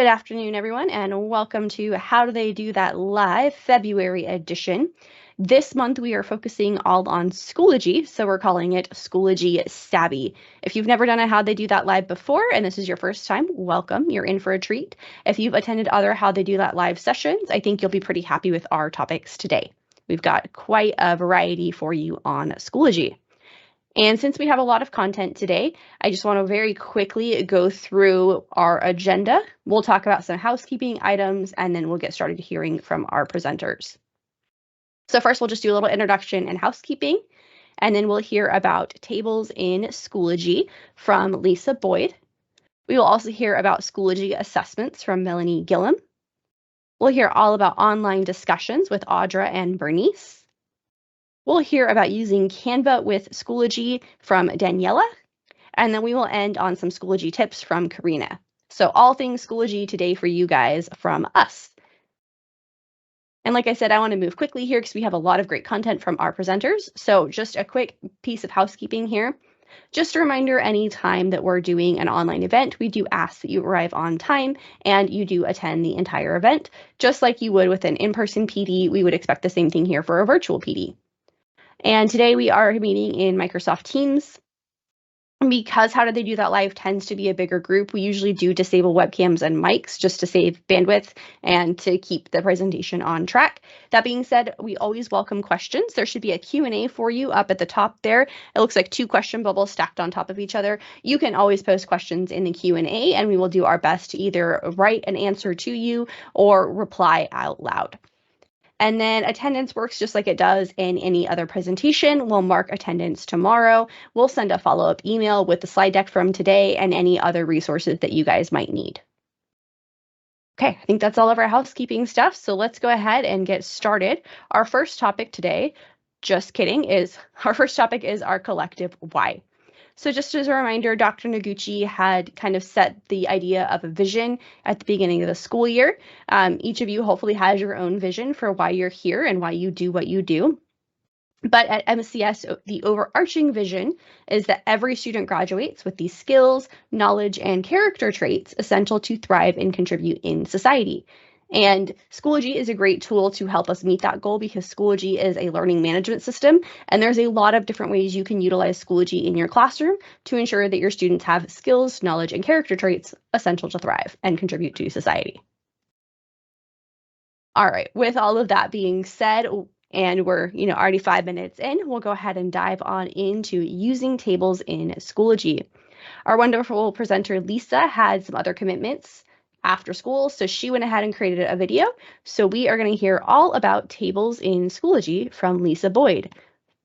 afternoon, everyone, and welcome to How Do They Do That Live February edition. This month we are focusing all on Schoology, so we're calling it Schoology Savvy. If you've never done a How They Do That Live before and this is your first time, welcome, you're in for a treat. If you've attended other How They Do That Live sessions, I think you'll be pretty happy with our topics today. We've got quite a variety for you on Schoology. And since we have a lot of content today, I just want to very quickly go through our agenda. We'll talk about some housekeeping items, and then we'll get started hearing from our presenters. So first, we'll just do a little introduction and housekeeping, and then we'll hear about tables in Schoology from Lisa Boyd. We will also hear about Schoology Assessments from Melanie Gillum. We'll hear all about online discussions with Audra and Bernice. We'll hear about using Canva with Schoology from Daniela, and then we will end on some Schoology tips from Karina. So all things Schoology today for you guys from us. And like I said, I want to move quickly here because we have a lot of great content from our presenters. So just a quick piece of housekeeping here. Just a reminder, anytime that we're doing an online event, we do ask that you arrive on time and you do attend the entire event. Just like you would with an in-person PD, we would expect the same thing here for a virtual PD. And today we are meeting in Microsoft Teams. Because How Did They Do That Live tends to be a bigger group, we usually do disable webcams and mics just to save bandwidth and to keep the presentation on track. That being said, we always welcome questions. There should be a Q&A for you up at the top there. It looks like 2 question bubbles stacked on top of each other. You can always post questions in the Q&A, and we will do our best to either write an answer to you or reply out loud. And then attendance works just like it does in any other presentation. We'll mark attendance tomorrow. We'll send a follow-up email with the slide deck from today and any other resources that you guys might need. Okay, I think that's all of our housekeeping stuff. So let's go ahead and get started. Our first topic today, just kidding, our first topic is our collective why. So just as a reminder, Dr. Noguchi had kind of set the idea of a vision at the beginning of the school year. Each of you hopefully has your own vision for why you're here and why you do what you do. But at MCS, the overarching vision is that every student graduates with these skills, knowledge, and character traits essential to thrive and contribute in society. And Schoology is a great tool to help us meet that goal because Schoology is a learning management system, and there's a lot of different ways you can utilize Schoology in your classroom to ensure that your students have skills, knowledge, and character traits essential to thrive and contribute to society. All right, with all of that being said, and we're already 5 minutes in, we'll go ahead and dive on into using tables in Schoology. Our wonderful presenter, Lisa, had some other commitments after school, so she went ahead and created a video. So we are going to hear all about tables in Schoology from Lisa Boyd.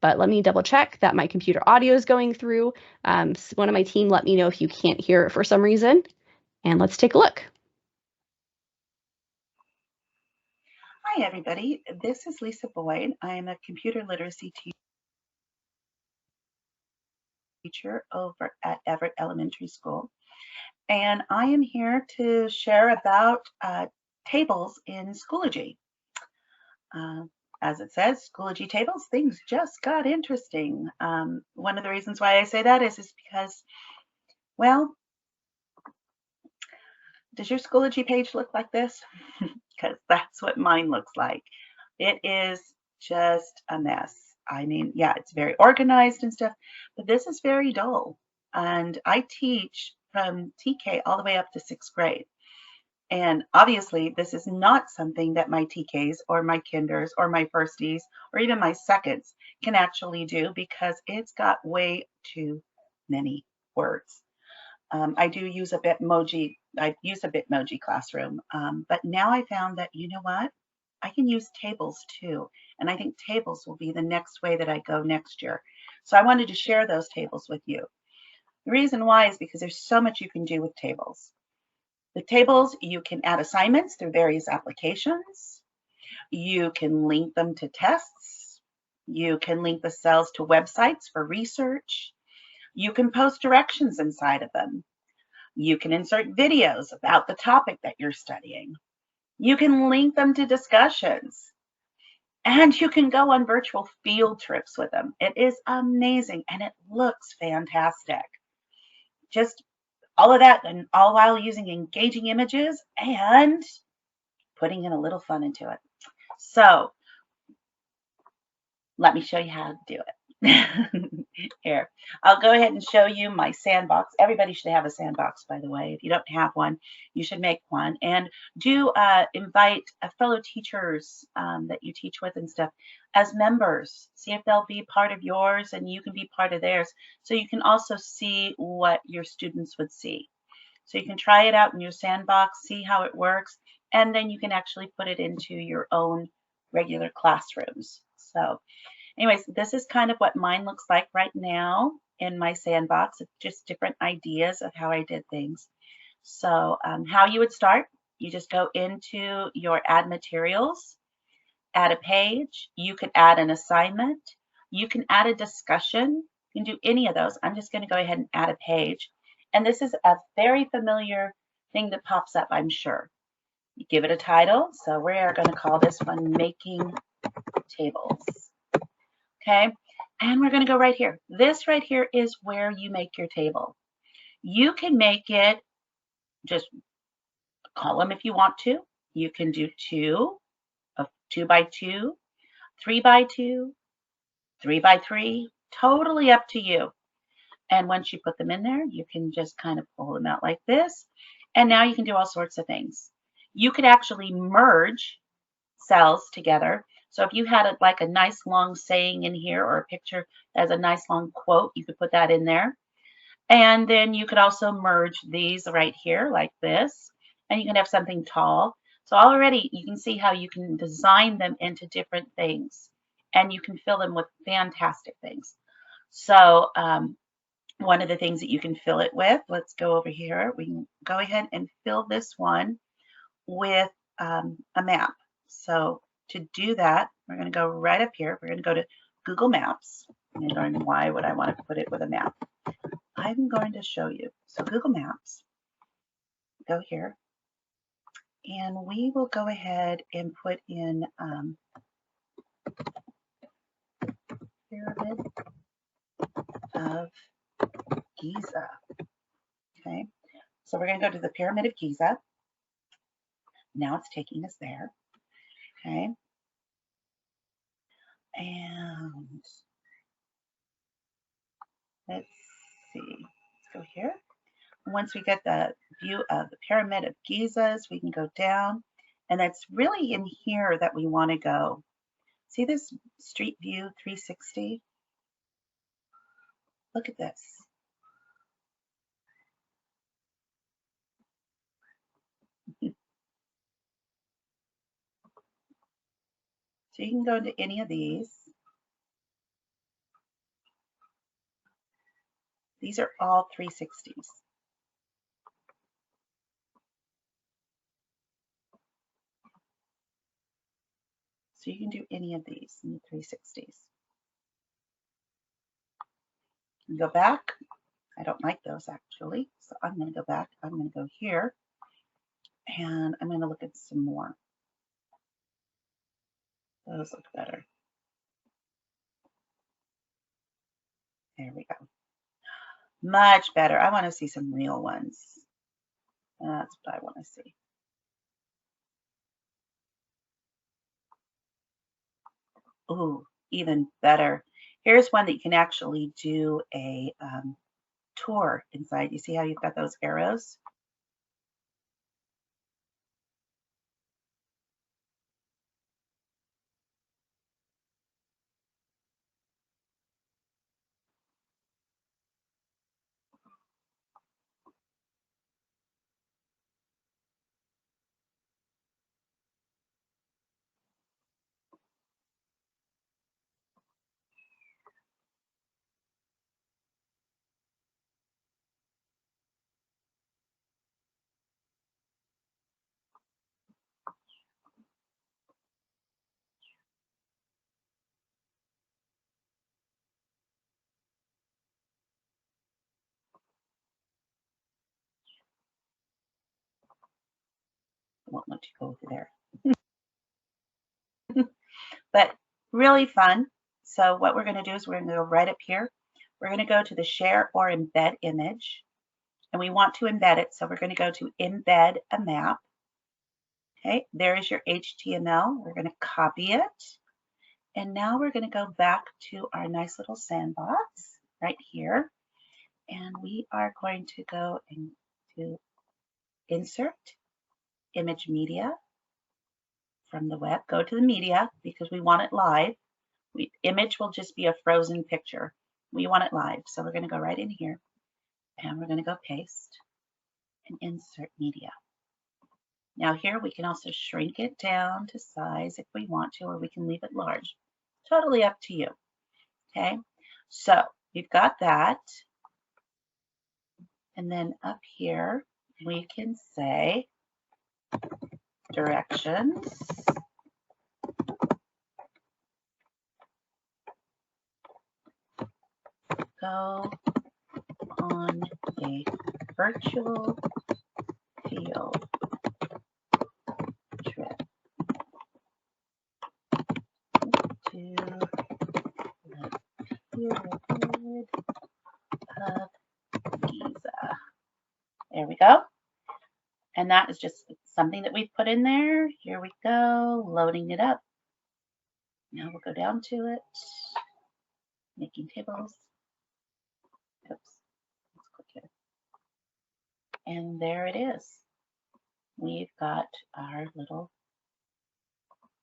But let me double check that my computer audio is going through. One of my team let me know if you can't hear it for some reason. And let's take a look. Hi, everybody. This is Lisa Boyd. I am a computer literacy teacher over at Everett Elementary School. And I am here to share about tables in Schoology. As it says, Schoology tables, things just got interesting. One of the reasons why I say that is because, well, does your Schoology page look like this? Because that's what mine looks like. It is just a mess. I mean, yeah, it's very organized and stuff, but this is very dull. And I teach from TK all the way up to 6th grade. And obviously, this is not something that my TKs or my kinders or my firsties or even my seconds can actually do because it's got way too many words. I do use a Bitmoji. I use a Bitmoji classroom, but now I found that, you know what? I can use tables too. And I think tables will be the next way that I go next year. So I wanted to share those tables with you. The reason why is because there's so much you can do with tables. The tables, you can add assignments through various applications. You can link them to tests. You can link the cells to websites for research. You can post directions inside of them. You can insert videos about the topic that you're studying. You can link them to discussions. And you can go on virtual field trips with them. It is amazing and it looks fantastic. Just All of that, and all while using engaging images and putting in a little fun into it. So let me show you how to do it. Here, I'll go ahead and show you my sandbox. Everybody should have a sandbox, by the way. If you don't have one, you should make one. And do invite fellow teachers that you teach with and stuff as members. See if they'll be part of yours and you can be part of theirs. So you can also see what your students would see. So you can try it out in your sandbox, see how it works, and then you can actually put it into your own regular classrooms. So anyways, this is kind of what mine looks like right now in my sandbox. It's just different ideas of how I did things. So how you would start, you just go into your add materials, add a page. You could add an assignment. You can add a discussion. You can do any of those. I'm just going to go ahead and add a page. And this is a very familiar thing that pops up, I'm sure. You give it a title. So we are going to call this one Making Tables. Okay, and we're going to go right here. This right here is where you make your table. You can make it just a column if you want to. You can do two, a 2 by 2, 3 by 2, 3 by 3, totally up to you. And once you put them in there, you can just kind of pull them out like this. And now you can do all sorts of things. You could actually merge cells together. So if you had like a nice long saying in here or a picture that has a nice long quote, you could put that in there. And then you could also merge these right here like this, and you can have something tall. So already you can see how you can design them into different things, and you can fill them with fantastic things. So one of the things that you can fill it with, let's go over here. We can go ahead and fill this one with a map. So to do that, we're going to go right up here. We're going to go to Google Maps. And you're going, why would I want to put it with a map? I'm going to show you. So Google Maps, go here. And we will go ahead and put in Pyramid of Giza. Okay, so we're going to go to the Pyramid of Giza. Now it's taking us there. Okay, and let's see. Let's go here. Once we get the view of the Pyramid of Giza's, we can go down, and it's really in here that we want to go. See this Street View 360? Look at this. So you can go into any of these. These are all 360s. So you can do any of these in the 360s. You go back. I don't like those actually, so I'm going to go back. I'm going to go here, and I'm going to look at some more. Those look better. There we go. Much better. I want to see some real ones. That's what I want to see. Ooh, even better. Here's one that you can actually do a tour inside. You see how you've got those arrows? I won't let you go over there. But really fun. So what we're going to do is we're going to go right up here. We're going to go to the share or embed image. and we want to embed it. So we're going to go to embed a map. Okay, there is your HTML. We're going to copy it. And now we're going to go back to our nice little sandbox right here. And we are going to go into insert image media from the web. Go to the media because we want it live. Image will just be a frozen picture. We want it live. So we're going to go right in here and we're going to go paste and insert media. Now here we can also shrink it down to size if we want to, or we can leave it large. Totally up to you. Okay, so we've got that. And then up here, we can say directions. Go on a virtual field trip to the pyramid of Giza. There we go. And that is just something that we've put in there. Here we go, loading it up. Now we'll go down to it, making tables. Oops, let's click here. And there it is. We've got our little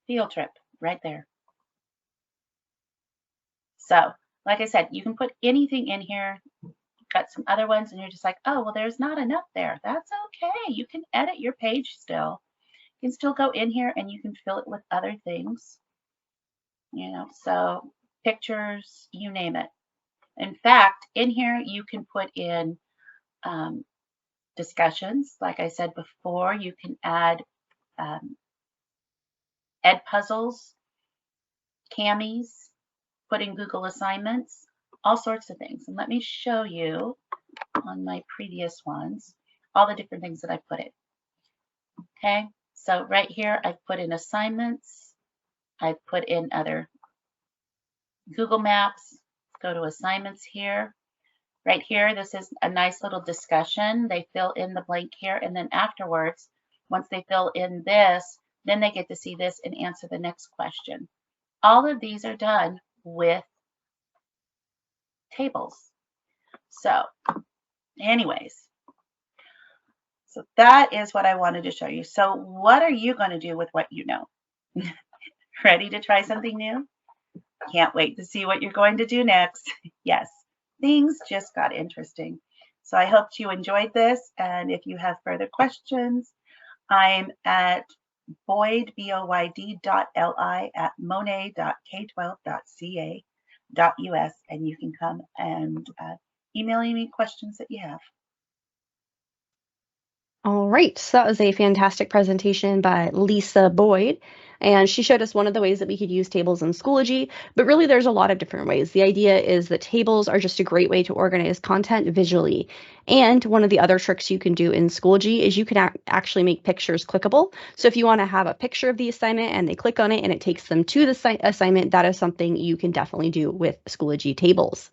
field trip right there. So, like I said, you can put anything in here. Got some other ones and you're just like, oh, well, there's not enough there. That's okay. You can edit your page still. You can still go in here and you can fill it with other things. You know, so pictures, you name it. In fact, in here you can put in discussions. Like I said before, you can add ed puzzles, camis, put in Google assignments, all sorts of things. And let me show you on my previous ones all the different things that I put in. Okay, so right here I've put in assignments. I've put in other Google Maps. Go to assignments here. Right here, this is a nice little discussion. They fill in the blank here, and then afterwards, once they fill in this, then they get to see this and answer the next question. All of these are done with tables. So anyways, so that is what I wanted to show you. So what are you going to do with what you know? Ready to try something new? Can't wait to see what you're going to do next. Yes, things just got interesting. So I hope you enjoyed this. And if you have further questions, I'm at boyd@monet.k12.ca.us, and you can come and email me questions that you have. All right, so that was a fantastic presentation by Lisa Boyd, and she showed us one of the ways that we could use tables in Schoology, but really there's a lot of different ways. The idea is that tables are just a great way to organize content visually, and one of the other tricks you can do in Schoology is you can actually make pictures clickable. So if you want to have a picture of the assignment and they click on it and it takes them to the assignment, that is something you can definitely do with Schoology tables.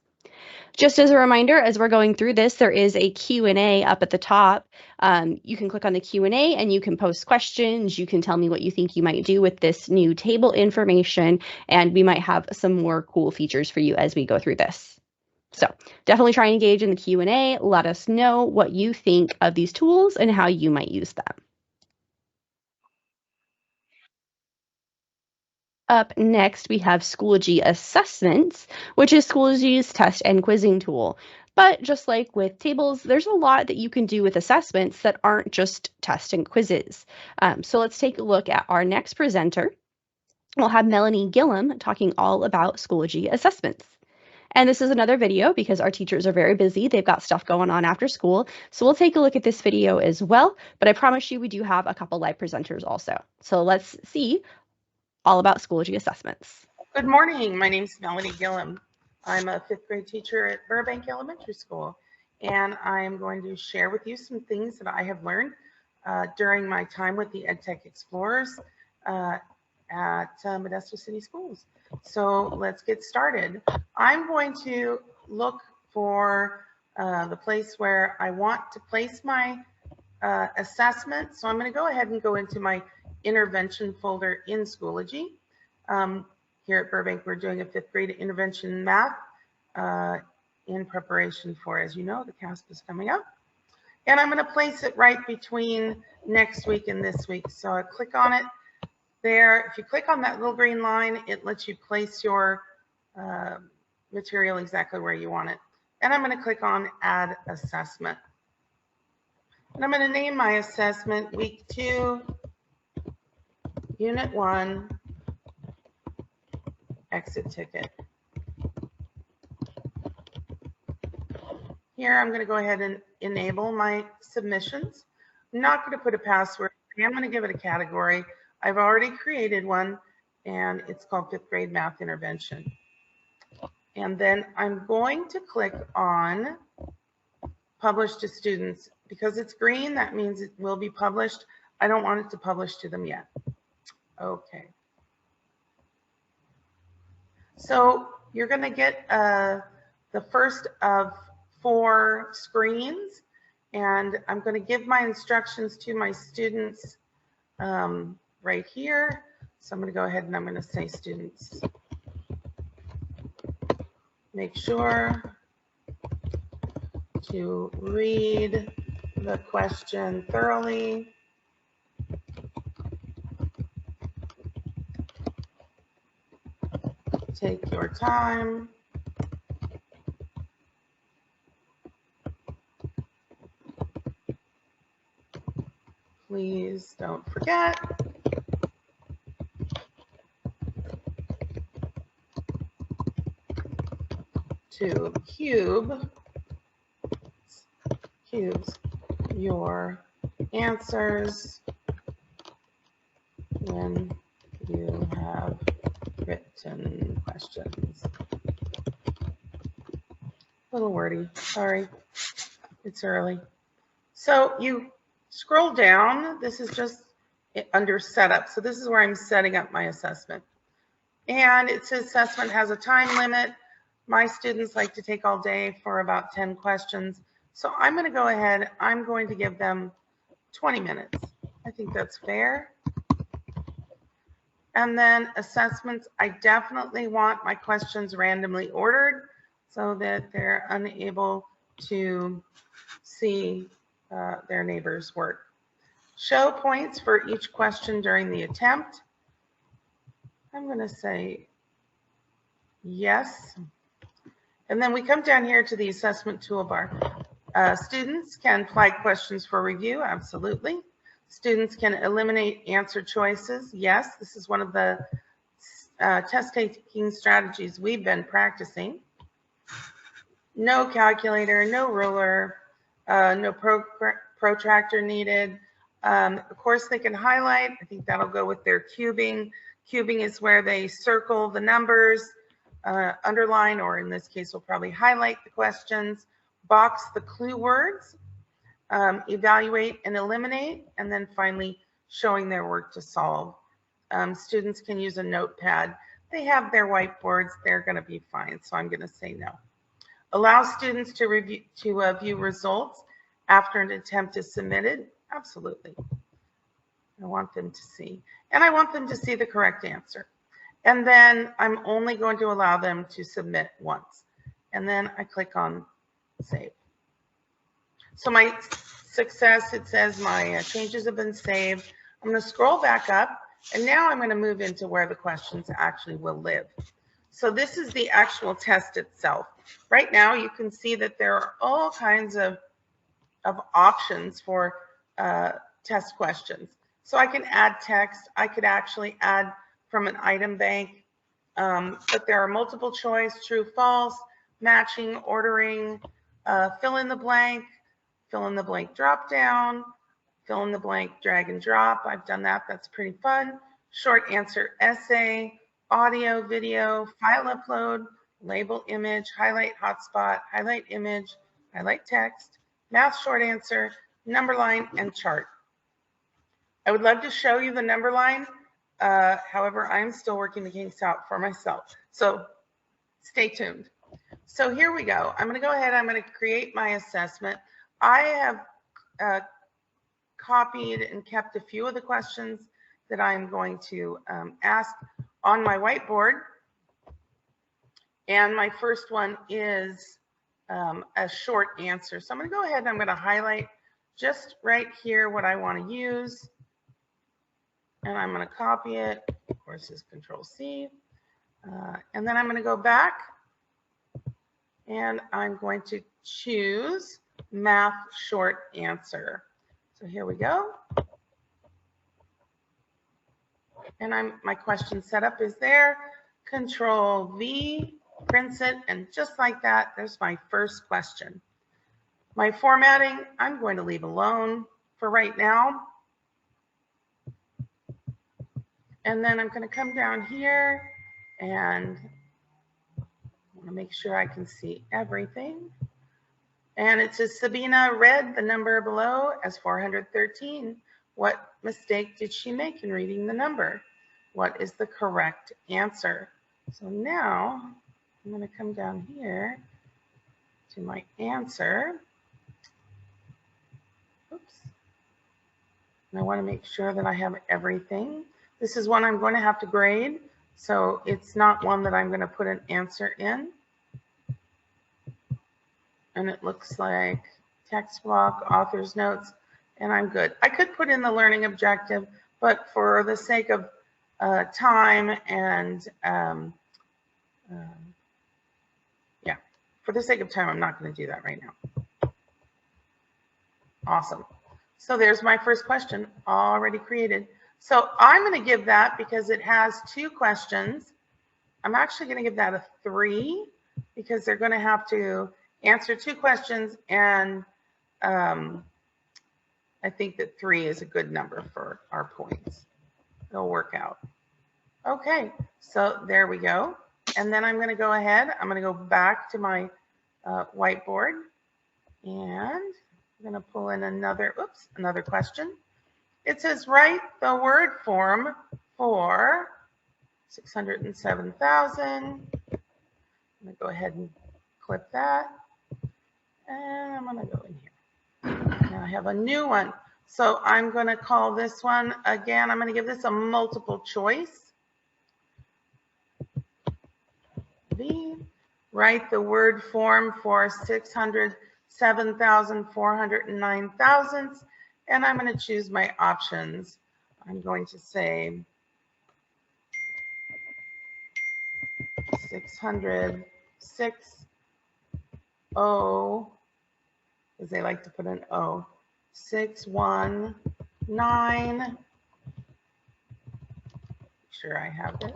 Just as a reminder, as we're going through this, there is a Q&A up at the top. You can click on the Q&A and you can post questions. You can tell me what you think you might do with this new table information, and we might have some more cool features for you as we go through this. So definitely try and engage in the Q&A. Let us know what you think of these tools and how you might use them. Up next, we have Schoology Assessments, which is Schoology's test and quizzing tool. But just like with tables, there's a lot that you can do with assessments that aren't just tests and quizzes. So let's take a look at our next presenter. We'll have Melanie Gillum talking all about Schoology Assessments. And this is another video because our teachers are very busy. They've got stuff going on after school. So we'll take a look at this video as well. But I promise you we do have a couple live presenters also. So let's see all about Schoology Assessments. Good morning. My name is Melanie Gillum. I'm a 5th grade teacher at Burbank Elementary School, and I'm going to share with you some things that I have learned during my time with the EdTech Explorers at Modesto City Schools. So let's get started. I'm going to look for the place where I want to place my assessment. So I'm going to go ahead and go into my intervention folder in Schoology. Here at Burbank, we're doing a 5th grade intervention math in preparation for, as you know, the CASP is coming up. And I'm going to place it right between next week and this week. So I click on it there. If you click on that little green line, it lets you place your material exactly where you want it. And I'm going to click on Add Assessment. And I'm going to name my assessment Week 2, Unit 1, Exit Ticket. Here, I'm going to go ahead and enable my submissions. I'm not going to put a password. I'm going to give it a category. I've already created one, and it's called 5th grade math intervention. And then I'm going to click on Publish to Students. Because it's green, that means it will be published. I don't want it to publish to them yet. Okay. So you're going to get the first of 4 screens, and I'm going to give my instructions to my students right here. So I'm going to go ahead and I'm going to say, students, make sure to read the question thoroughly. Take your time. Please don't forget to cubes your answers when you have written questions. A little wordy, sorry, it's early. So you scroll down, this is just under setup. So this is where I'm setting up my assessment. And it says assessment has a time limit. My students like to take all day for about 10 questions. So I'm going to go ahead, I'm going to give them 20 minutes. I think that's fair. And then assessments, I definitely want my questions randomly ordered so that they're unable to see their neighbor's work. Show points for each question during the attempt. I'm going to say yes. And then we come down here to the assessment toolbar. Students can flag questions for review, absolutely. Students can eliminate answer choices. Yes, this is one of the test taking strategies we've been practicing. No calculator, no ruler, no protractor needed. Of course, they can highlight. I think that'll go with their cubing. Cubing is where they circle the numbers, underline, or in this case, we'll probably highlight the questions, box the clue words, evaluate and eliminate, and then finally showing their work to solve. Students can use a notepad. They have their whiteboards, they're going to be fine, so I'm going to say no. Allow students to view results after an attempt is submitted. Absolutely. I want them to see. And I want them to see the correct answer. And then I'm only going to allow them to submit once. And then I click on Save. So my success, it says my changes have been saved. I'm going to scroll back up, and now I'm going to move into where the questions actually will live. So this is the actual test itself. Right now, you can see that there are all kinds of options for test questions. So I can add text. I could actually add from an item bank, but there are multiple choice, true, false, matching, ordering, fill in the blank drop down, fill in the blank drag and drop. I've done that. That's pretty fun. Short answer essay, audio, video, file upload, label image, highlight hotspot, highlight image, highlight text, math short answer, number line, and chart. I would love to show you the number line. However, I'm still working the kinks out for myself. So stay tuned. So here we go. I'm going to go ahead. I'm going to create my assessment. I have copied and kept a few of the questions that I'm going to ask on my whiteboard. And my first one is a short answer. So I'm going to go ahead and I'm going to highlight just right here what I want to use. And I'm going to copy it. Of course, it's Control C. And then I'm going to go back and I'm going to choose math short answer. So here we go. And my question setup is there. Control V, prints it, and just like that, there's my first question. My formatting, I'm going to leave alone for right now. And then I'm going to come down here and I want to make sure I can see everything. And it says Sabina read the number below as 413. What mistake did she make in reading the number? What is the correct answer? So now I'm going to come down here to my answer. Oops. And I want to make sure that I have everything. This is one I'm going to have to grade, so it's not one that I'm going to put an answer in. And it looks like text block, author's notes, and I'm good. I could put in the learning objective, but for the sake of time and yeah, for the sake of time, I'm not going to do that right now. Awesome. So there's my first question already created. So I'm going to give that, because it has 2 questions, I'm actually going to give that a 3, because they're going to have to answer 2 questions, and I think that 3 is a good number for our points. It'll work out. Okay, so there we go. And then I'm going to go ahead. I'm going to go back to my whiteboard, and I'm going to pull in another question. It says write the word form for 607,000. I'm going to go ahead and clip that. And I'm going to go in here. Now I have a new one. So I'm going to call this one, again, I'm going to give this a multiple choice. B, write the word form for 607,409 thousandths. And I'm going to choose my options. I'm going to say 606, O, because they like to put an O, 619, sure I have it,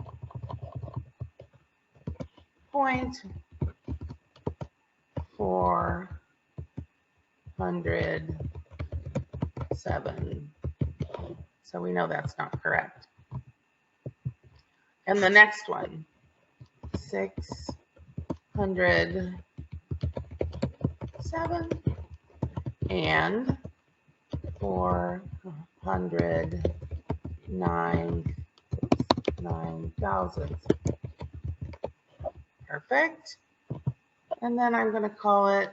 0.407. So we know that's not correct. And the next one, 607 and 409 thousandths. Perfect. And then I'm going to call it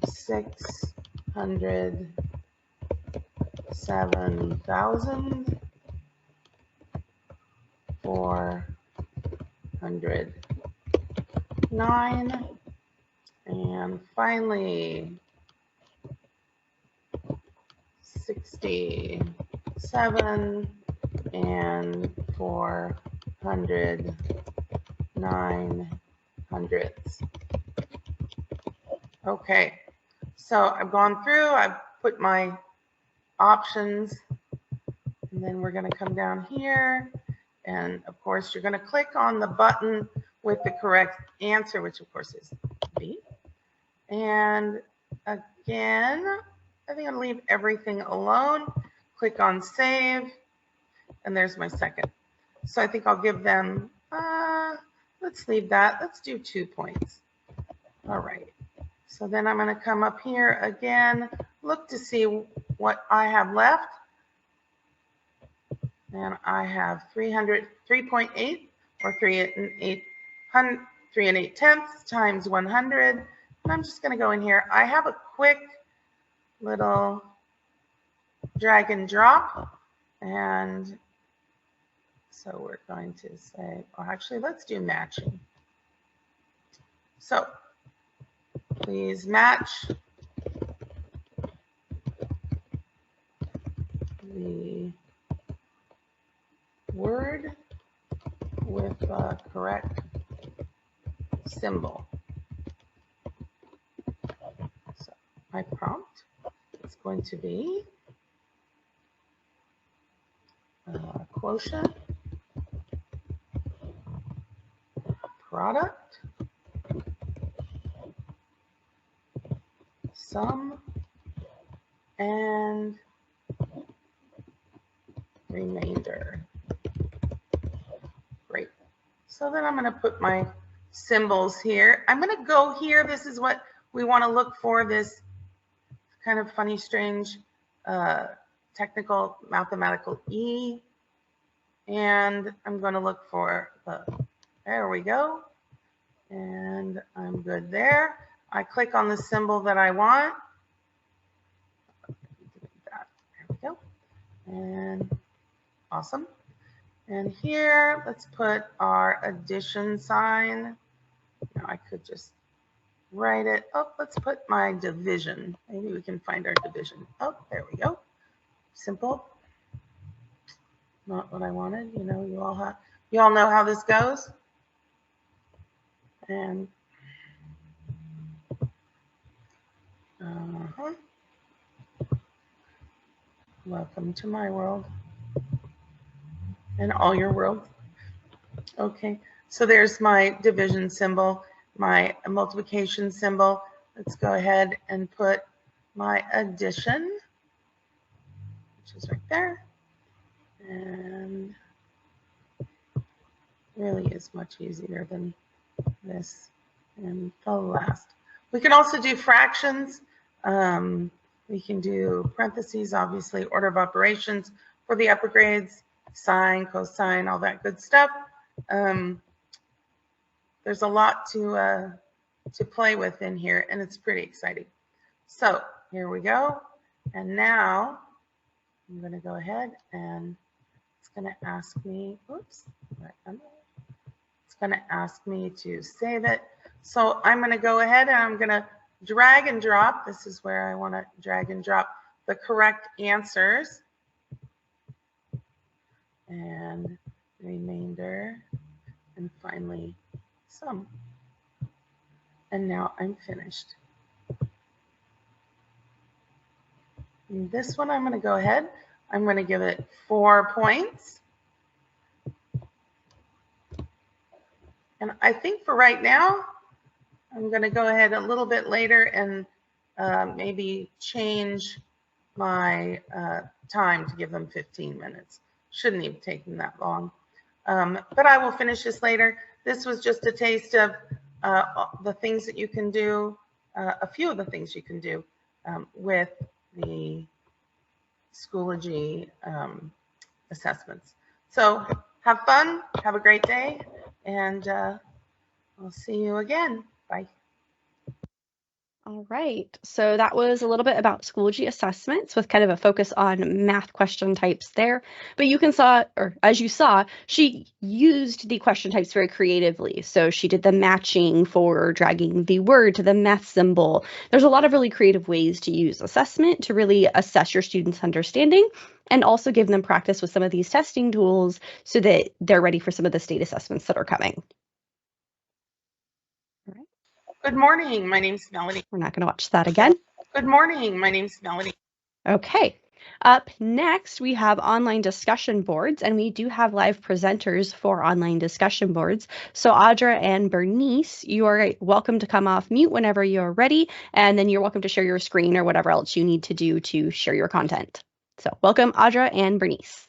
607,409. And finally, 67 and 409 hundredths. Okay, so I've gone through, I've put my options, and then we're going to come down here, and of course you're going to click on the button with the correct answer, which of course is B. And again, I think I'll leave everything alone. Click on save, and there's my second. So I think I'll give them, let's leave that. Let's do 2 points. All right. So then I'm going to come up here again, look to see what I have left. And I have 3.8 or 3 and 8 3 8/10 times 100. And I'm just going to go in here. I have a quick little drag and drop. And so we're going to say, well, actually, let's do matching. So please match the word with the correct symbol. So my prompt is going to be quotient, product, sum, and remainder. Great. So then I'm going to put my symbols here. I'm going to go here. This is what we want to look for, this kind of funny, strange, technical, mathematical E. And I'm going to look for the, there we go. And I'm good there. I click on the symbol that I want. There we go. And awesome. And here, let's put our addition sign. Now I could just write it. Oh, let's put my division. Maybe we can find our division. Oh, there we go. Simple. Not what I wanted. You know, you all know how this goes. And welcome to my world and all your worlds. Okay, so there's my division symbol, my multiplication symbol. Let's go ahead and put my addition, which is right there. And really is much easier than this and the last. We can also do fractions. We can do parentheses, obviously, order of operations for the upper grades, sine, cosine, all that good stuff. There's a lot to play with in here, and it's pretty exciting. So here we go. And now I'm going to go ahead and it's going to ask me, oops, it's going to ask me to save it. So I'm going to go ahead and I'm going to drag and drop. This is where I want to drag and drop the correct answers. And remainder, and finally sum. And now I'm finished. And this one I'm going to go ahead. I'm going to give it 4 points. And I think for right now, I'm going to go ahead a little bit later and maybe change my time to give them 15 minutes. Shouldn't even take them that long. But I will finish this later. This was just a taste of the things that you can do, a few of the things you can do with the Schoology assessments. So have fun, have a great day, and I'll see you again. Bye. All right, so that was a little bit about Schoology assessments with kind of a focus on math question types there. But you can saw, or as you saw, she used the question types very creatively. So she did the matching for dragging the word to the math symbol. There's a lot of really creative ways to use assessment to really assess your students' understanding and also give them practice with some of these testing tools so that they're ready for some of the state assessments that are coming. Good morning. My name's Melanie. We're not going to watch that again. Good morning. My name's Melanie. Okay. Up next, we have online discussion boards, and we do have live presenters for online discussion boards. So Audra and Bernice, you are welcome to come off mute whenever you're ready, and then you're welcome to share your screen or whatever else you need to do to share your content. So welcome, Audra and Bernice.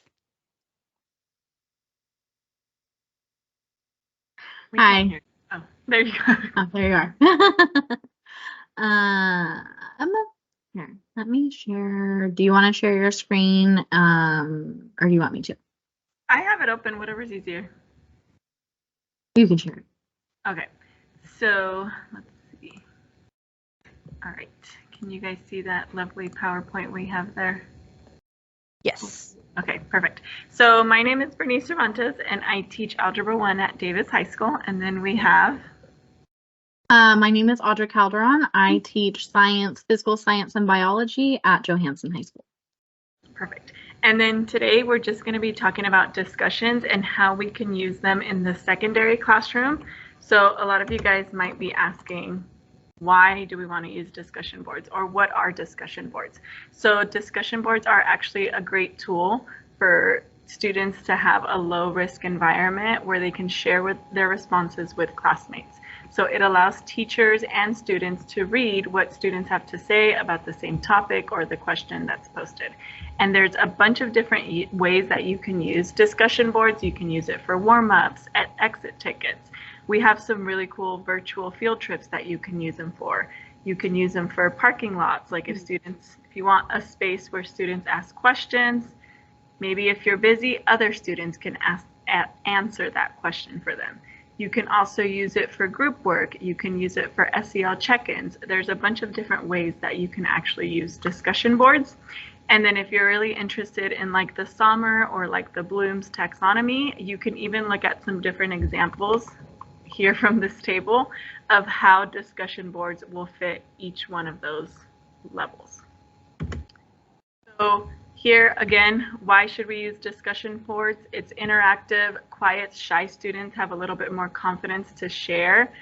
Hi. Oh, there you go. Oh, there you are. Here, let me share. Do you want to share your screen, or do you want me to? I have it open, whatever's easier. You can share it. Okay. So let's see. All right, can you guys see that lovely PowerPoint we have there? Yes. Okay, perfect. So my name is Bernice Cervantes, and I teach Algebra 1 at Davis High School. And then we have... My name is Audra Calderon. I teach science, physical science, and biology at Johansson High School. Perfect. And then today we're just going to be talking about discussions and how we can use them in the secondary classroom. So a lot of you guys might be asking, why do we want to use discussion boards, or what are discussion boards? So discussion boards are actually a great tool for students to have a low risk environment where they can share with their responses with classmates. So it allows teachers and students to read what students have to say about the same topic or the question that's posted. And there's a bunch of different ways that you can use discussion boards. You can use it for warm-ups, at exit tickets. We have some really cool virtual field trips that you can use them for. You can use them for parking lots, like if you want a space where students ask questions, maybe if you're busy, other students can answer that question for them. You can also use it for group work. You can use it for SEL check-ins. There's a bunch of different ways that you can actually use discussion boards. And then if you're really interested in like the Sommer or like the Bloom's taxonomy, you can even look at some different examples here from this table of how discussion boards will fit each one of those levels. So here again, why should we use discussion boards? It's interactive, quiet, shy students have a little bit more confidence to share.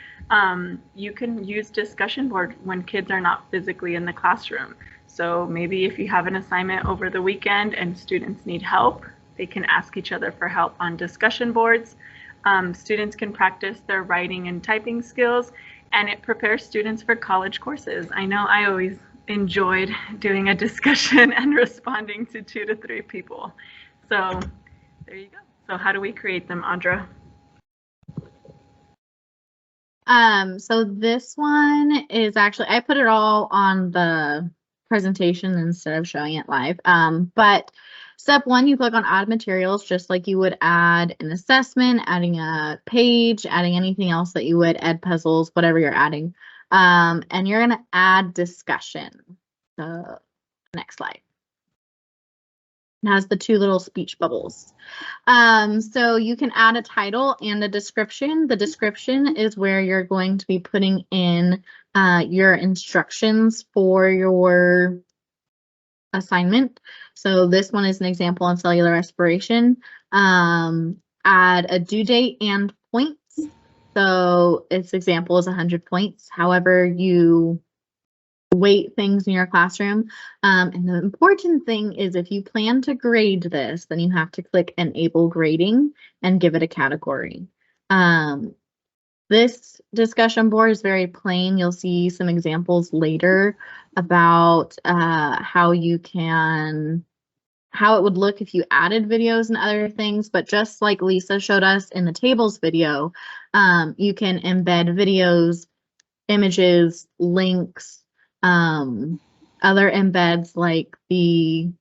You can use discussion board when kids are not physically in the classroom. So maybe if you have an assignment over the weekend and students need help, they can ask each other for help on discussion boards. Students can practice their writing and typing skills, and it prepares students for college courses. I know I always enjoyed doing a discussion and responding to 2 to 3 people. So there you go. So how do we create them, Audra? So this one is actually, I put it all on the presentation instead of showing it live. But step 1, you click on add materials, just like you would add an assessment, adding a page, adding anything else that you would, add puzzles, whatever you're adding. And you're going to add discussion. So next slide. It has the 2 little speech bubbles. So you can add a title and a description. The description is where you're going to be putting in your instructions for your assignment. So this one is an example on cellular respiration. Add a due date and points. So its example is 100 points. However, you weight things in your classroom. And the important thing is if you plan to grade this, then you have to click enable grading and give it a category. This discussion board is very plain. You'll see some examples later about how it would look if you added videos and other things, but just like Lisa showed us in the tables video, you can embed videos, images, links, other embeds like the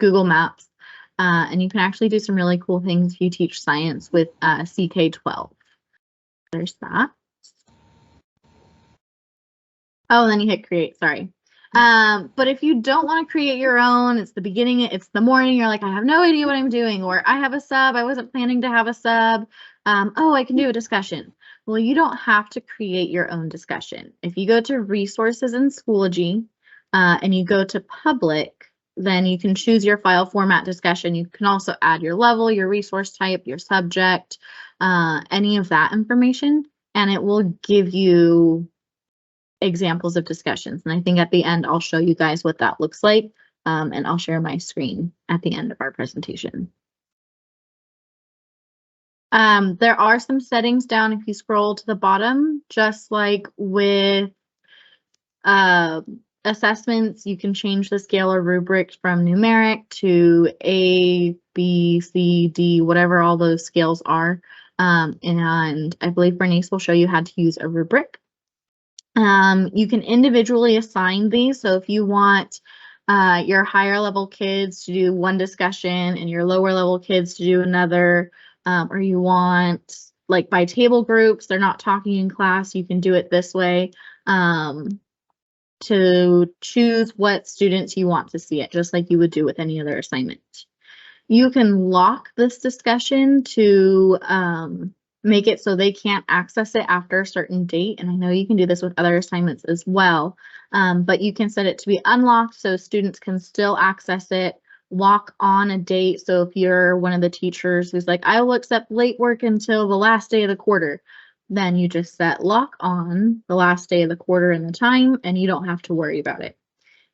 Google Maps, and you can actually do some really cool things if you teach science with CK12. There's that. Oh, and then you hit create, sorry. But if you don't want to create your own, it's the beginning, it's the morning, you're like, I have no idea what I'm doing, or I have a sub, I wasn't planning to have a sub. Oh, I can do a discussion. Well, you don't have to create your own discussion. If you go to resources in Schoology and you go to public, then you can choose your file format discussion. You can also add your level, your resource type, your subject, any of that information, and it will give you examples of discussions. And I think at the end, I'll show you guys what that looks like, and I'll share my screen at the end of our presentation. There are some settings down if you scroll to the bottom, just like with assessments, you can change the scale or rubric from numeric to A, B, C, D, whatever all those scales are. And I believe Bernice will show you how to use a rubric. You can individually assign these. So if you want your higher level kids to do one discussion and your lower level kids to do another, or you want like by table groups. They're not talking in class. You can do it this way to choose what students you want to see it, just like you would do with any other assignment. You can lock this discussion to make it so they can't access it after a certain date. And I know you can do this with other assignments as well, but you can set it to be unlocked so students can still access it. Lock on a date. So if you're one of the teachers who's like, I will accept late work until the last day of the quarter, then you just set lock on the last day of the quarter and the time, and you don't have to worry about it.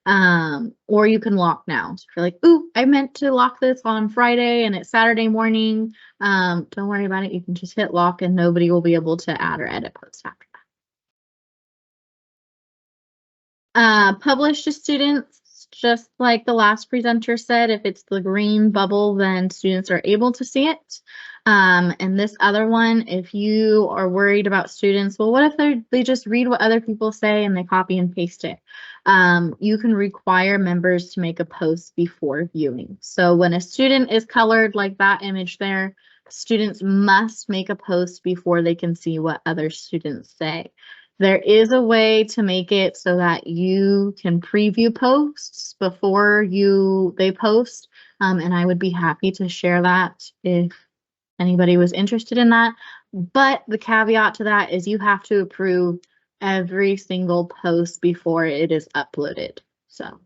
Or you can lock now. So if you're like, ooh, I meant to lock this on Friday and it's Saturday morning, don't worry about it. You can just hit lock and nobody will be able to add or edit posts after that. Publish to students, just like the last presenter said, if it's the green bubble, then students are able to see it. And this other one, if you are worried about students, well, what if they just read what other people say and they copy and paste it? You can require members to make a post before viewing. So when a student is colored like that image there, students must make a post before they can see what other students say. There is a way to make it so that you can preview posts before they post, and I would be happy to share that if anybody was interested in that. But the caveat to that is you have to approve every single post before it is uploaded. So.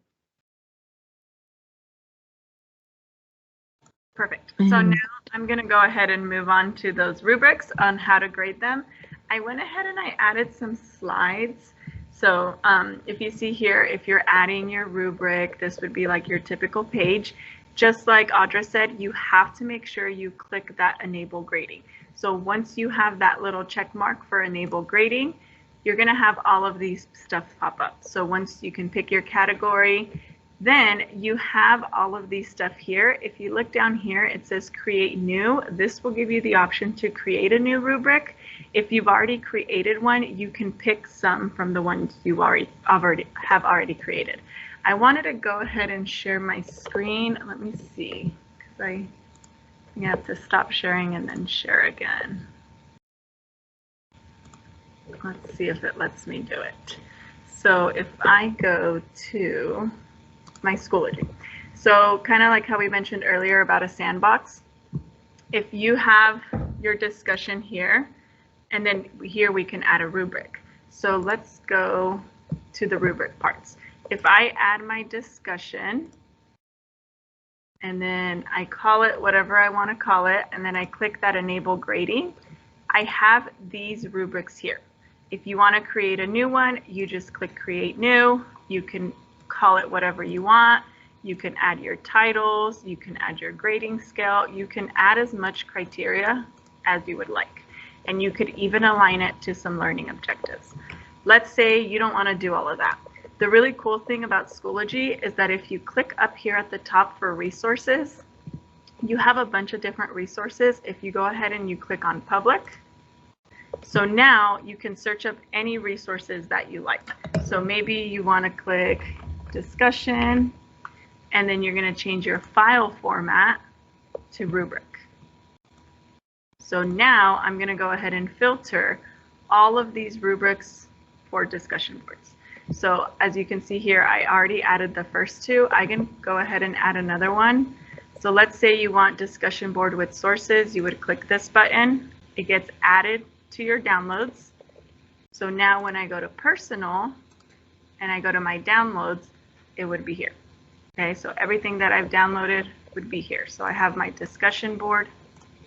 Perfect. So now I'm going to go ahead and move on to those rubrics on how to grade them. I went ahead and I added some slides. So if you see here, if you're adding your rubric, this would be like your typical page. Just like Audra said, you have to make sure you click that enable grading. So once you have that little check mark for enable grading, you're going to have all of these stuff pop up. So once you can pick your category, then you have all of these stuff here. If you look down here, it says create new. This will give you the option to create a new rubric. If you've already created one, you can pick some from the ones you have already created. I wanted to go ahead and share my screen. Let me see, because I have to stop sharing and then share again. Let's see if it lets me do it. So if I go to my Schoology. So kind of like how we mentioned earlier about a sandbox, if you have your discussion here, and then here we can add a rubric. So let's go to the rubric parts. If I add my discussion, and then I call it whatever I want to call it, and then I click that enable grading, I have these rubrics here. If you want to create a new one, you just click create new. You can call it whatever you want. You can add your titles, you can add your grading scale, you can add as much criteria as you would like. And you could even align it to some learning objectives. Let's say you don't want to do all of that. The really cool thing about Schoology is that if you click up here at the top for resources, you have a bunch of different resources. If you go ahead and you click on public, so now you can search up any resources that you like. So maybe you want to click discussion, and then you're going to change your file format to rubric. So now I'm going to go ahead and filter all of these rubrics for discussion boards. So as you can see here, I already added the first two. I can go ahead and add another one. So let's say you want discussion board with sources. You would click this button. It gets added to your downloads. So now when I go to personal and I go to my downloads, it would be here. Okay, so everything that I've downloaded would be here. So I have my discussion board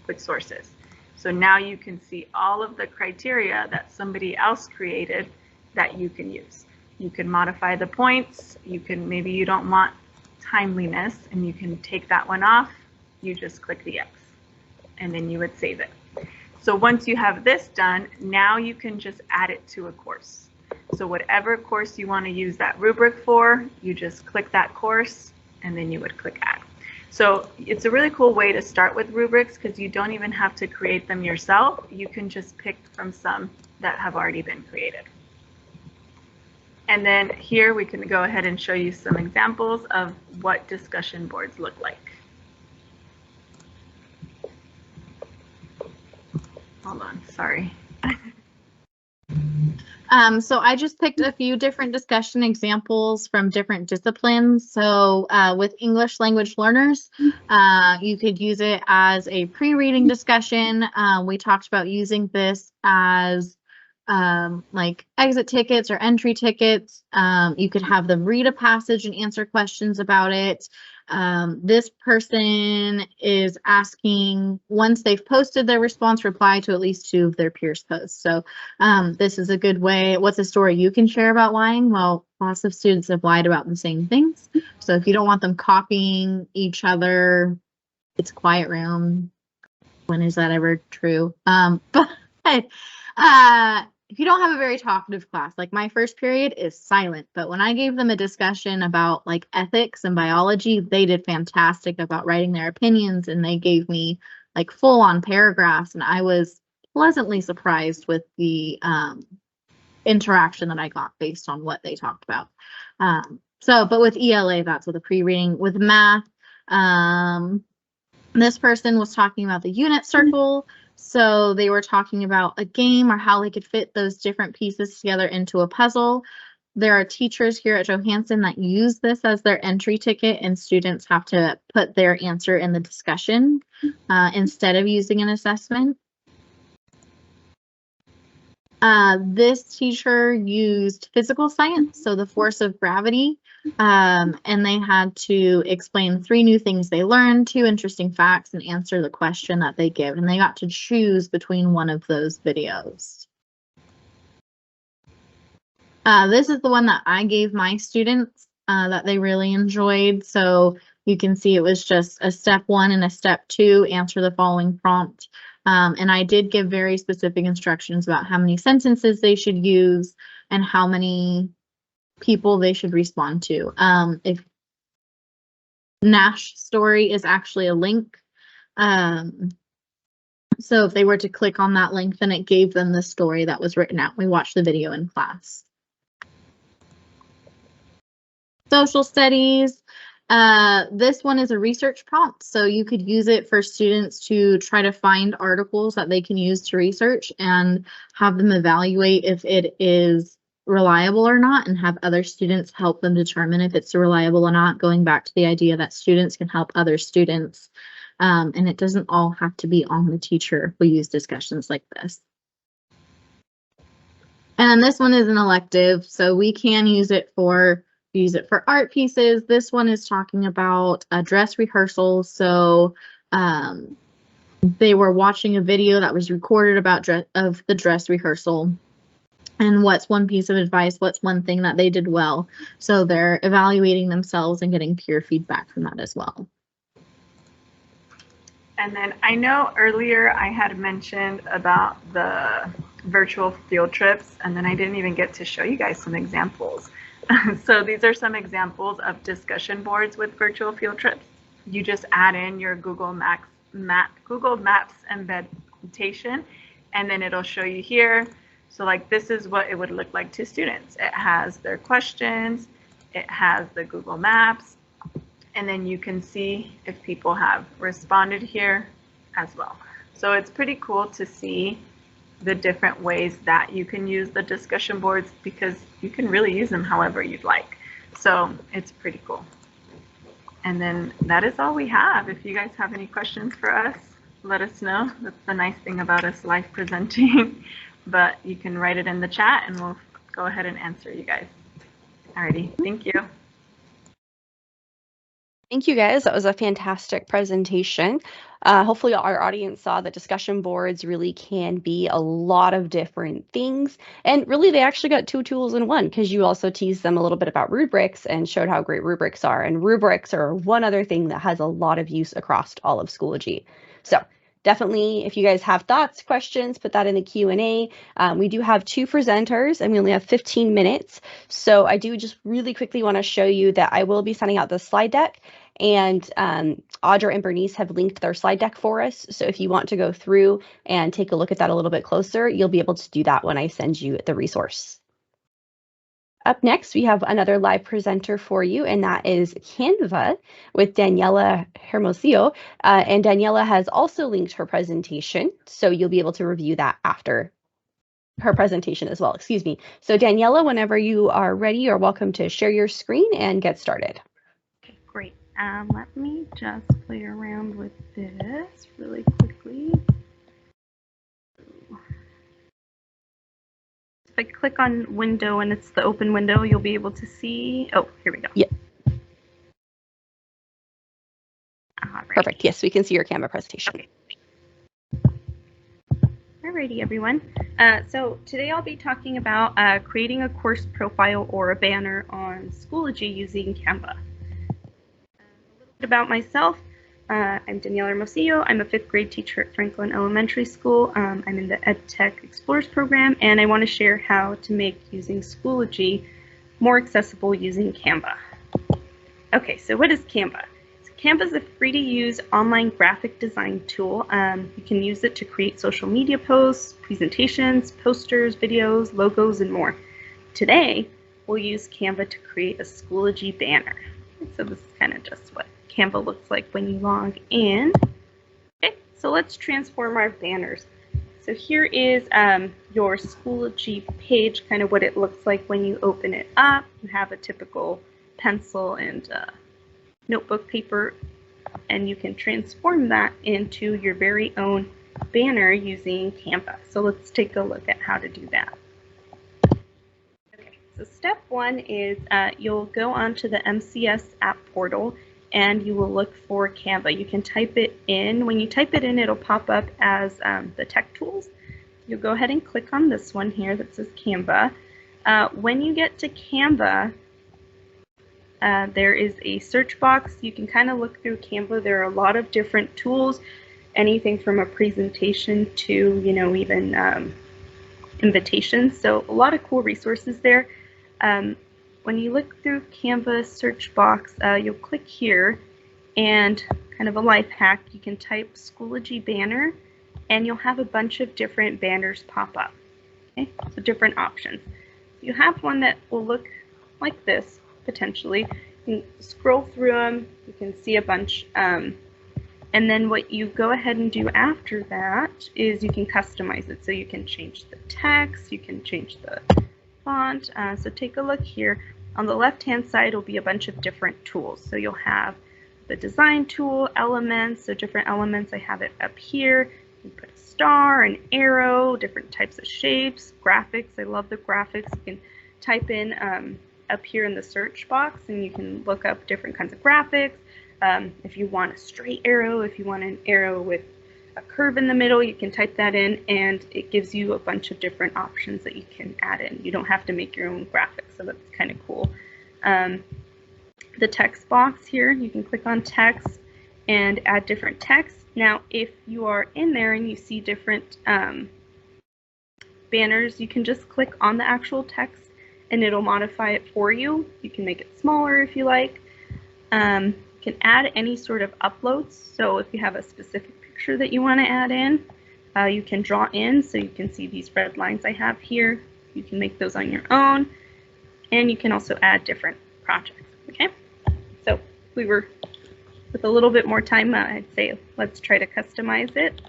with sources. So now you can see all of the criteria that somebody else created that you can use. You can modify the points. You can, maybe you don't want timeliness and you can take that one off. You just click the X and then you would save it. So once you have this done, now you can just add it to a course. So whatever course you want to use that rubric for, you just click that course and then you would click add. So it's a really cool way to start with rubrics because you don't even have to create them yourself. You can just pick from some that have already been created. And then here we can go ahead and show you some examples of what discussion boards look like. Hold on, sorry. So I just picked a few different discussion examples from different disciplines. So with English language learners, you could use it as a pre-reading discussion. We talked about using this as like exit tickets or entry tickets. You could have them read a passage and answer questions about it. This person is asking, once they've posted their response, reply to at least 2 of their peers' posts. So this is a good way. What's a story you can share about lying? Well, lots of students have lied about the same things. So if you don't want them copying each other, it's a quiet room. When is that ever true? But if you don't have a very talkative class, like my first period is silent, but when I gave them a discussion about like ethics and biology, they did fantastic about writing their opinions, and they gave me like full on paragraphs, and I was pleasantly surprised with the interaction that I got based on what they talked about. But with ELA, that's with a pre-reading. With math, this person was talking about the unit circle. So they were talking about a game or how they could fit those different pieces together into a puzzle. There are teachers here at Johansson that use this as their entry ticket, and students have to put their answer in the discussion instead of using an assessment. This teacher used physical science, so the force of gravity, and they had to explain 3 new things they learned, 2 interesting facts, and answer the question that they give. And they got to choose between one of those videos. This is the one that I gave my students that they really enjoyed. So you can see it was just a step 1 and a step 2, answer the following prompt. And I did give very specific instructions about how many sentences they should use and how many people they should respond to. If Nash story is actually a link. So if they were to click on that link, then it gave them the story that was written out. We watched the video in class. Social studies. This one is a research prompt, so you could use it for students to try to find articles that they can use to research and have them evaluate if it is reliable or not, and have other students help them determine if it's reliable or not, going back to the idea that students can help other students. And it doesn't all have to be on the teacher who use discussions like this. And this one is an elective, so we can use it for art pieces. This one is talking about a dress rehearsal. So they were watching a video that was recorded about the dress rehearsal. And what's one piece of advice? What's one thing that they did well? So they're evaluating themselves and getting peer feedback from that as well. And then I know earlier I had mentioned about the virtual field trips, and then I didn't even get to show you guys some examples. So these are some examples of discussion boards with virtual field trips. You just add in your Google Maps embeddation, and then it'll show you here. So like this is what it would look like to students. It has their questions, it has the Google Maps, and then you can see if people have responded here as well. So it's pretty cool to see the different ways that you can use the discussion boards, because you can really use them however you'd like. So it's pretty cool. And then that is all we have. If you guys have any questions for us, let us know. That's the nice thing about us live presenting. But you can write it in the chat and we'll go ahead and answer you guys. Alrighty, thank you. Thank you guys. That was a fantastic presentation. Hopefully our audience saw that discussion boards really can be a lot of different things. And really, they actually got 2 tools in one, because you also teased them a little bit about rubrics and showed how great rubrics are. And rubrics are one other thing that has a lot of use across all of Schoology. So definitely, if you guys have thoughts, questions, put that in the Q&A. We do have 2 presenters and we only have 15 minutes. So I do just really quickly want to show you that I will be sending out the slide deck, and Audra and Bernice have linked their slide deck for us. So if you want to go through and take a look at that a little bit closer, you'll be able to do that when I send you the resource. Up next, we have another live presenter for you, and that is Canva with Daniela Hermosillo. And Daniela has also linked her presentation, so you'll be able to review that after her presentation as well. Excuse me. So Daniela, whenever you are ready, you're welcome to share your screen and get started. Okay, great. Let me just play around with this really quickly. If I click on window and it's the open window, you'll be able to see. Oh, here we go. Yeah. All right. Perfect. Yes, we can see your Canva presentation. Okay. Alrighty, everyone. So today I'll be talking about creating a course profile or a banner on Schoology using Canva. A little bit about myself. I'm Daniela Hermosillo. I'm a 5th grade teacher at Franklin Elementary School. I'm in the EdTech Explorers program, and I want to share how to make using Schoology more accessible using Canva. Okay, so what is Canva? Canva is a free-to-use online graphic design tool. You can use it to create social media posts, presentations, posters, videos, logos, and more. Today, we'll use Canva to create a Schoology banner. So this is kind of just what Canva looks like when you log in. Okay, so let's transform our banners. So here is your Schoology page, kind of what it looks like when you open it up. You have a typical pencil and notebook paper, and you can transform that into your very own banner using Canva. So let's take a look at how to do that. Okay, so step one is you'll go onto the MCS app portal and you will look for Canva. You can type it in. When you type it in, it'll pop up as the tech tools. You'll go ahead and click on this one here that says Canva. When you get to Canva, there is a search box. You can kind of look through Canva. There are a lot of different tools, anything from a presentation to, you know, even invitations. So a lot of cool resources there. When you look through Canva search box, you'll click here, and kind of a life hack, you can type Schoology banner, and you'll have a bunch of different banners pop up. Okay, so different options. You have one that will look like this. Potentially, you can scroll through them, you can see a bunch, and then what you go ahead and do after that is you can customize it. So you can change the text, you can change the font. So take a look here. On the left hand side will be a bunch of different tools. So you'll have the design tool, elements, so different elements. I have it up here. You can put a star, an arrow, different types of shapes, graphics. I love the graphics. You can type in up here in the search box, and you can look up different kinds of graphics. If you want a straight arrow, if you want an arrow with a curve in the middle, you can type that in, and it gives you a bunch of different options that you can add in. You don't have to make your own graphics, so that's kind of cool. The text box here, you can click on text and add different text. Now, if you are in there and you see different banners, you can just click on the actual text and it'll modify it for you. You can make it smaller if you like. You can add any sort of uploads. So if you have a specific picture that you want to add in, you can draw in. So you can see these red lines I have here. You can make those on your own. And you can also add different projects. Okay. So if we were with a little bit more time, I'd say let's try to customize it.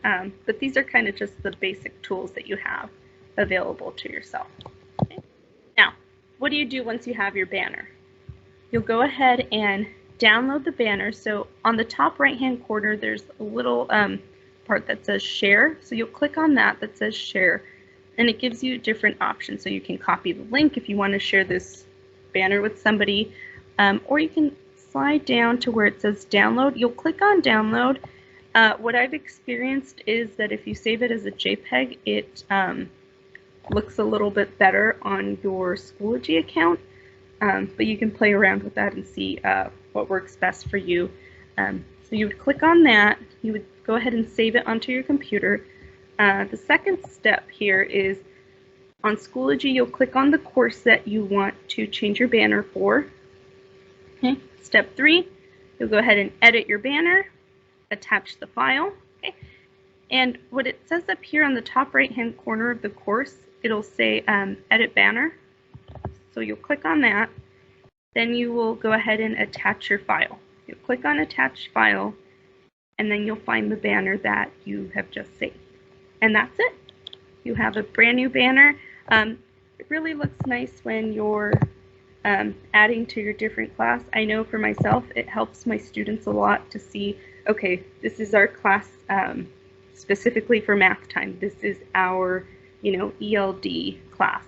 But these are kind of just the basic tools that you have available to yourself. Okay. Now, what do you do once you have your banner? You'll go ahead and download the banner. So on the top right hand corner, there's a little part that says share. So you'll click on that says share, and it gives you different options. So you can copy the link if you want to share this banner with somebody, or you can slide down to where it says download. You'll click on download. What I've experienced is that if you save it as a JPEG, it looks a little bit better on your Schoology account, but you can play around with that and see what works best for you. So you would click on that, you would go ahead and save it onto your computer. The second step here is on Schoology, you'll click on the course that you want to change your banner for. Okay. Step 3, you'll go ahead and edit your banner, attach the file. Okay. And what it says up here on the top right hand corner of the course, it'll say edit banner. So you'll click on that. Then you will go ahead and attach your file. You'll click on Attach File, and then you'll find the banner that you have just saved. And that's it. You have a brand new banner. It really looks nice when you're adding to your different class. I know for myself, it helps my students a lot to see, okay, this is our class specifically for math time. This is our, ELD class.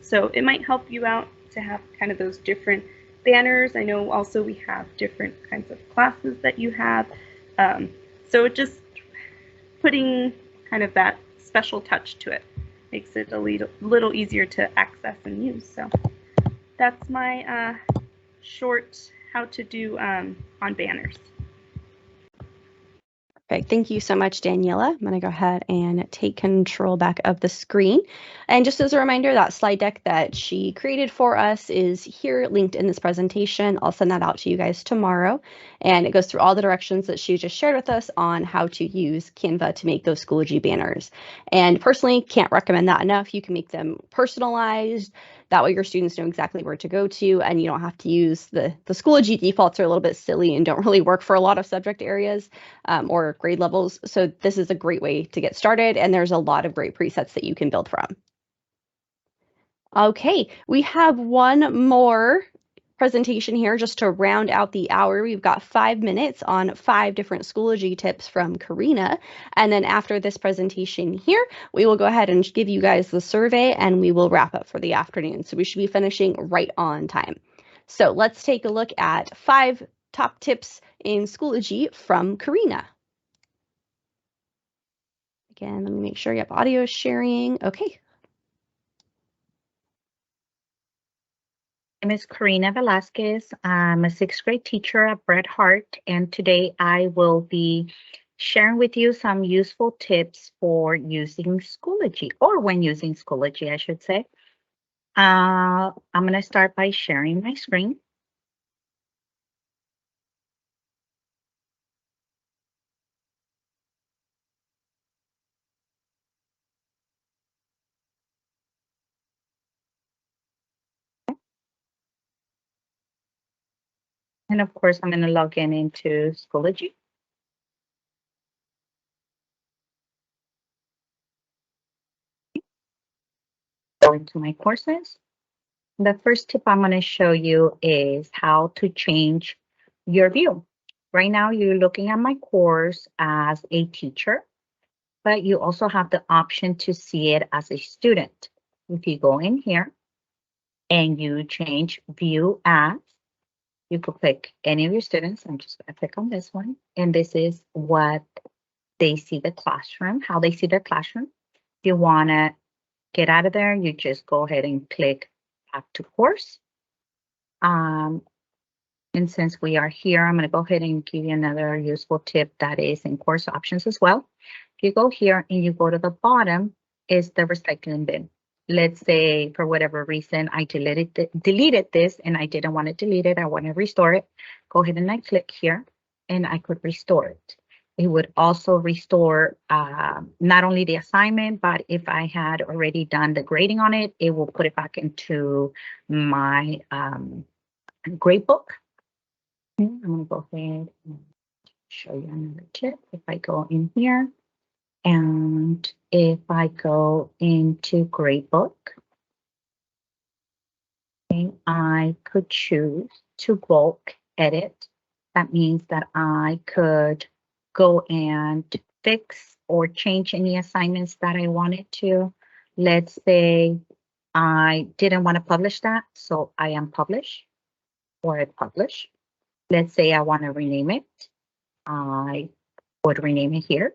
So it might help you out to have kind of those different banners. I know also we have different kinds of classes that you have. So just putting kind of that special touch to it makes it a little easier to access and use. So that's my short how to do on banners. Perfect. Thank you so much, Daniela. I'm going to go ahead and take control back of the screen. And just as a reminder, that slide deck that she created for us is here linked in this presentation. I'll send that out to you guys tomorrow. And it goes through all the directions that she just shared with us on how to use Canva to make those Schoology banners. And personally, can't recommend that enough. You can make them personalized. That way your students know exactly where to go to, and you don't have to use the Schoology defaults are a little bit silly and don't really work for a lot of subject areas or grade levels. So this is a great way to get started, and there's a lot of great presets that you can build from. Okay, we have one more presentation here just to round out the hour. We've got 5 minutes on 5 different Schoology tips from Karina. And then after this presentation here, we will go ahead and give you guys the survey and we will wrap up for the afternoon. So we should be finishing right on time. So let's take a look at 5 top tips in Schoology from Karina. Again, let me make sure, yep, audio is sharing. Okay. My name is Karina Velasquez. I'm a 6th grade teacher at Bret Harte, and today I will be sharing with you some useful tips for using Schoology, or when using Schoology, I should say. I'm going to start by sharing my screen. And of course, I'm going to log into Schoology. Go into my courses. The first tip I'm going to show you is how to change your view. Right now, you're looking at my course as a teacher, but you also have the option to see it as a student. If you go in here and you change view as, you could pick any of your students. I'm just going to click on this one. And this is what they see the classroom, how they see their classroom. If you want to get out of there, you just go ahead and click back to course. And since we are here, I'm going to go ahead and give you another useful tip that is in course options as well. If you go here and you go to the bottom, is the recycling bin. Let's say for whatever reason I deleted this and I didn't want to delete it. I want to restore it. Go ahead and I click here and I could restore it. It would also restore not only the assignment, but if I had already done the grading on it, it will put it back into my grade book. I'm going to go ahead and show you another tip. If I go in here and if I go into gradebook, okay, I could choose to bulk edit. That means that I could go and fix or change any assignments that I wanted to. Let's say I didn't want to publish that, so I unpublish or I publish. Let's say I want to rename it. I would rename it here.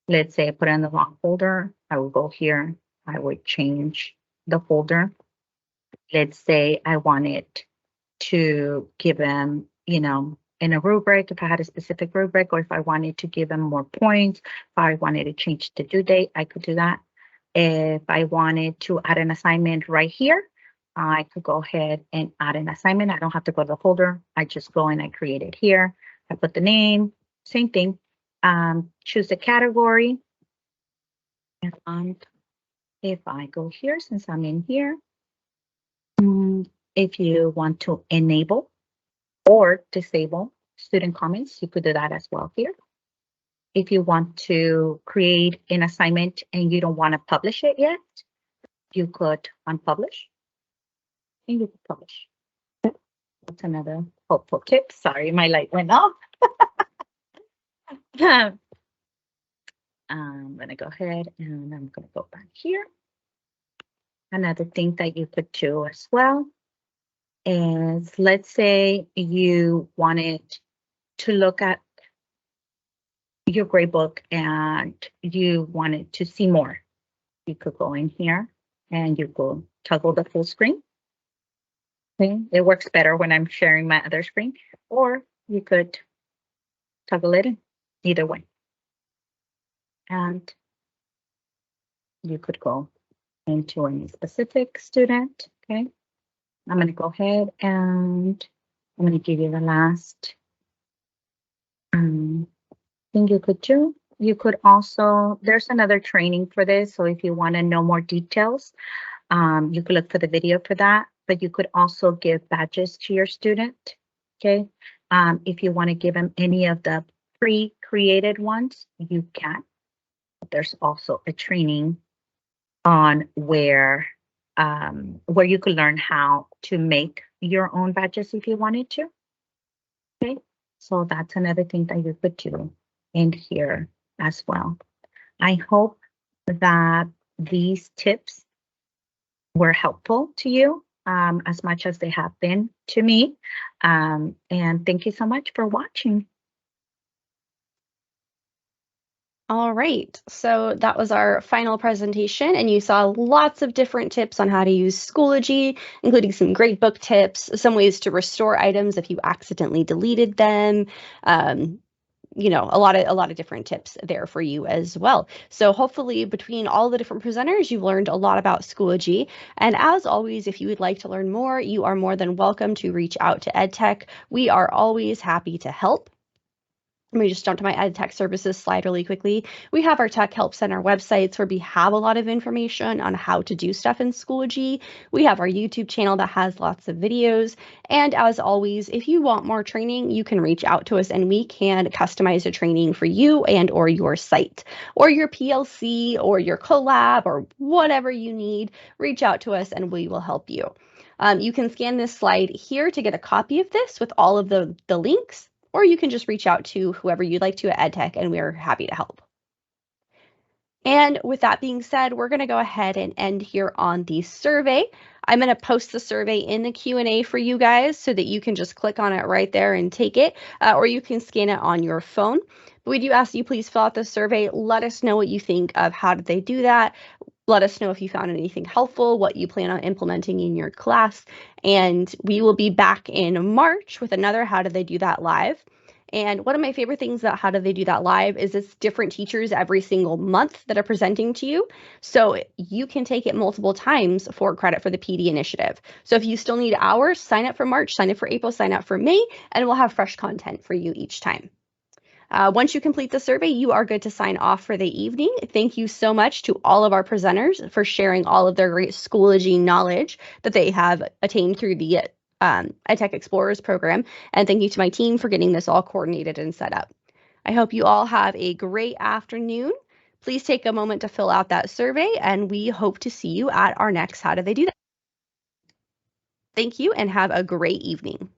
Let's say I put it in the wrong folder. I will go here. I would change the folder. Let's say I wanted to give them, in a rubric, if I had a specific rubric, or if I wanted to give them more points, if I wanted to change the due date, I could do that. If I wanted to add an assignment right here, I could go ahead and add an assignment. I don't have to go to the folder. I just go and I create it here. I put the name, same thing. Choose the category. And if I go here, since I'm in here, If you want to enable or disable student comments, you could do that as well here. If you want to create an assignment and you don't want to publish it yet, you could unpublish and you could publish. That's another helpful tip. Sorry, my light went off. I'm going to go ahead and I'm going to go back here. Another thing that you could do as well is, let's say you wanted to look at your gradebook and you wanted to see more. You could go in here and you could toggle the full screen. Okay. It works better when I'm sharing my other screen, or you could toggle it in, either way. And you could go into any specific student. Okay. I'm going to go ahead and I'm going to give you the last thing you could do. You could also, there's another training for this. So if you want to know more details, you could look for the video for that, but you could also give badges to your student. Okay. If you want to give them any of the pre-created ones, you can. There's also a training on where you could learn how to make your own badges if you wanted to. Okay, so that's another thing that you could do in here as well. I hope that these tips were helpful to you as much as they have been to me. And thank you so much for watching. All right, so that was our final presentation, and you saw lots of different tips on how to use Schoology, including some gradebook tips, some ways to restore items if you accidentally deleted them. You know, a lot of different tips there for you as well. So hopefully between all the different presenters, you've learned a lot about Schoology. And as always, if you would like to learn more, you are more than welcome to reach out to EdTech. We are always happy to help. Let me just jump to my EdTech services slide really quickly. We have our Tech Help Center websites where we have a lot of information on how to do stuff in Schoology. We have our YouTube channel that has lots of videos. And as always, if you want more training, you can reach out to us and we can customize a training for you and or your site or your PLC or your collab or whatever you need. Reach out to us and we will help you. You can scan this slide here to get a copy of this with all of the links. Or you can just reach out to whoever you'd like to at EdTech, and we're happy to help. And with that being said, we're going to go ahead and end here on the survey. I'm going to post the survey in the Q&A for you guys so that you can just click on it right there and take it, or you can scan it on your phone. But we do ask you please fill out the survey. Let us know what you think of how did they do that. Let us know if you found anything helpful, what you plan on implementing in your class. And we will be back in March with another How Did They Do That Live. And one of my favorite things about How Do They Do That Live is it's different teachers every single month that are presenting to you. So you can take it multiple times for credit for the PD initiative. So if you still need hours, sign up for March, sign up for April, sign up for May, and we'll have fresh content for you each time. Once you complete the survey, you are good to sign off for the evening. Thank you so much to all of our presenters for sharing all of their great Schoology knowledge that they have attained through the EdTech Explorers program. And thank you to my team for getting this all coordinated and set up. I hope you all have a great afternoon. Please take a moment to fill out that survey, and we hope to see you at our next How Do They Do That? Thank you, and have a great evening.